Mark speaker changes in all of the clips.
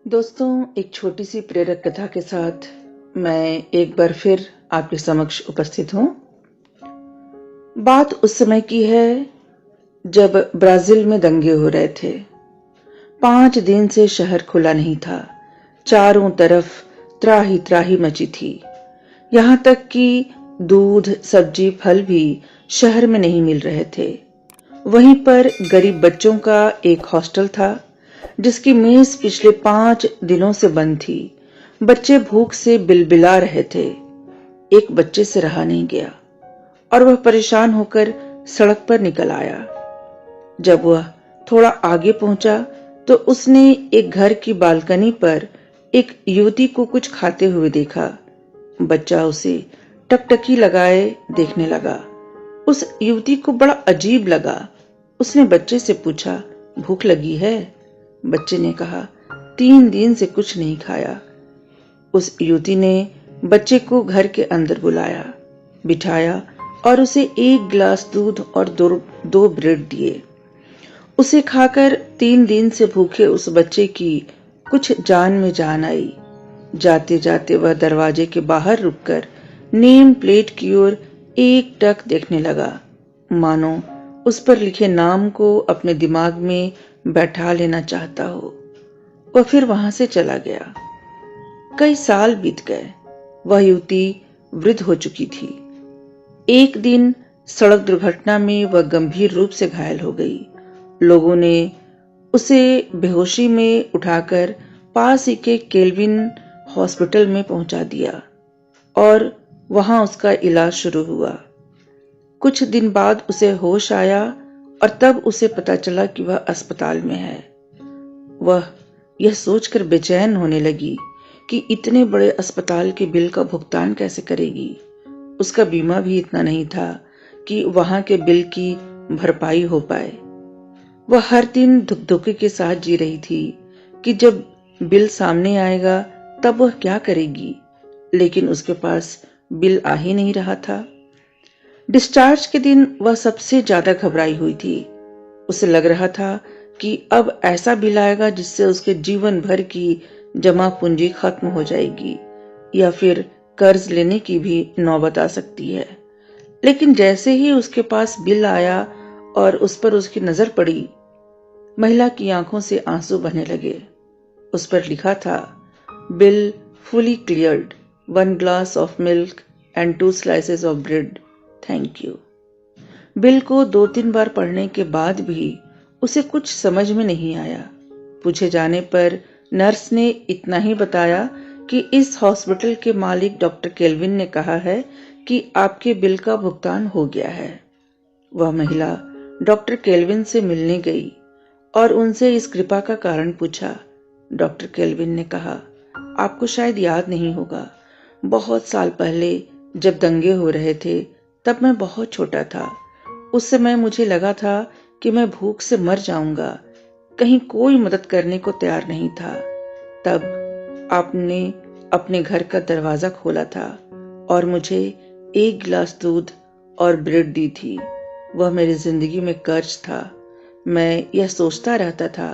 Speaker 1: दोस्तों, एक छोटी सी प्रेरक कथा के साथ मैं एक बार फिर आपके समक्ष उपस्थित हूँ। बात उस समय की है जब ब्राजील में दंगे हो रहे थे। 5 दिन से शहर खुला नहीं था। चारों तरफ त्राही त्राही मची थी। यहाँ तक कि दूध, सब्जी, फल भी शहर में नहीं मिल रहे थे। वहीं पर गरीब बच्चों का एक हॉस्टल था जिसकी मेज पिछले 5 दिनों से बंद थी। बच्चे भूख से बिलबिला रहे थे। एक बच्चे से रहा नहीं गया और वह परेशान होकर सड़क पर निकल आया। जब वह थोड़ा आगे पहुंचा तो उसने एक घर की बालकनी पर एक युवती को कुछ खाते हुए देखा। बच्चा उसे टकटकी लगाए देखने लगा। उस युवती को बड़ा अजीब लगा। उसने बच्चे से पूछा, भूख लगी है? बच्चे ने कहा, 3 दिन से कुछ नहीं खाया। उस युवती ने बच्चे को घर के अंदर बुलाया, बिठाया और उसे 1 गिलास दूध और 2 ब्रेड दिए। उसे खाकर 3 दिन से भूखे उस बच्चे की कुछ जान में जान आई। जाते जाते वह दरवाजे के बाहर रुककर नेम प्लेट की ओर एकटक देखने लगा, मानो उस पर लिखे नाम को अपने दिमाग में बैठा लेना चाहता हो। वह फिर वहां से चला गया। कई साल बीत गए। वह युवती वृद्ध हो चुकी थी। एक दिन सड़क दुर्घटना में वह गंभीर रूप से घायल हो गई। लोगों ने उसे बेहोशी में उठाकर पास ही के केल्विन हॉस्पिटल में पहुंचा दिया और वहां उसका इलाज शुरू हुआ। कुछ दिन बाद उसे होश आया और तब उसे पता चला कि वह अस्पताल में है। वह यह सोचकर बेचैन होने लगी कि इतने बड़े अस्पताल के बिल का भुगतान कैसे करेगी। उसका बीमा भी इतना नहीं था कि वहां के बिल की भरपाई हो पाए। वह हर दिन धुकधुकी के साथ जी रही थी कि जब बिल सामने आएगा तब वह क्या करेगी, लेकिन उसके पास बिल आ ही नहीं रहा था। डिस्चार्ज के दिन वह सबसे ज्यादा घबराई हुई थी। उसे लग रहा था कि अब ऐसा बिल आएगा जिससे उसके जीवन भर की जमा पूंजी खत्म हो जाएगी या फिर कर्ज लेने की भी नौबत आ सकती है। लेकिन जैसे ही उसके पास बिल आया और उस पर उसकी नजर पड़ी, महिला की आंखों से आंसू बहने लगे। उस पर लिखा था, bill fully cleared, 1 glass of milk and 2 slices of bread, thank you. Bill को 2-3 बार पढ़ने के बाद भी उसे कुछ समझ में नहीं आया। पूछे जाने पर नर्स ने इतना ही बताया कि इस हॉस्पिटल के मालिक डॉक्टर केल्विन ने कहा है कि आपके बिल का भुगतान हो गया है। वह महिला डॉक्टर केल्विन से मिलने गई और उनसे इस कृपा का कारण पूछा। डॉक्टर केल्विन ने कहा, आपको शायद याद नहीं होगा, बहुत साल पहले जब दंगे हो रहे थे तब मैं बहुत छोटा था। उस समय मुझे लगा था कि मैं भूख से मर जाऊंगा। कहीं कोई मदद करने को तैयार नहीं था। तब आपने अपने घर का दरवाजा खोला था और मुझे 1 गिलास दूध और ब्रेड दी थी। वह मेरी जिंदगी में कर्ज था। मैं यह सोचता रहता था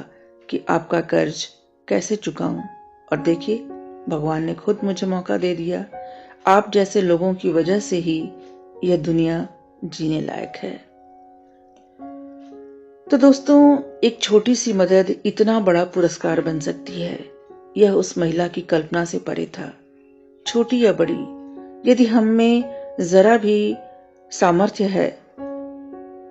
Speaker 1: कि आपका कर्ज कैसे चुकाऊं, और देखिए, भगवान ने खुद मुझे मौका दे दिया। आप जैसे लोगों की वजह से ही यह दुनिया जीने लायक है। तो दोस्तों, एक छोटी सी मदद इतना बड़ा पुरस्कार बन सकती है, यह उस महिला की कल्पना से परे था। छोटी या बड़ी, यदि हम में जरा भी सामर्थ्य है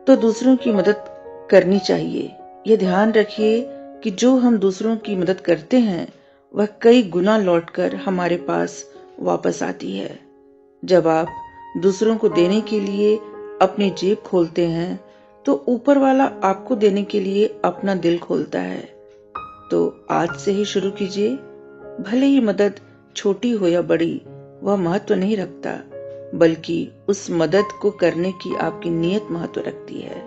Speaker 1: तो दूसरों की मदद करनी चाहिए। यह ध्यान रखिए कि जो हम दूसरों की मदद करते हैं वह कई गुना लौटकर हमारे पास वापस आती है। जब आप दूसरों को देने के लिए अपनी जेब खोलते हैं तो ऊपर वाला आपको देने के लिए अपना दिल खोलता है। तो आज से ही शुरू कीजिए। भले ही मदद छोटी हो या बड़ी, वह महत्व नहीं रखता, बल्कि उस मदद को करने की आपकी नीयत महत्व रखती है।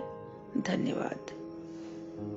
Speaker 1: धन्यवाद।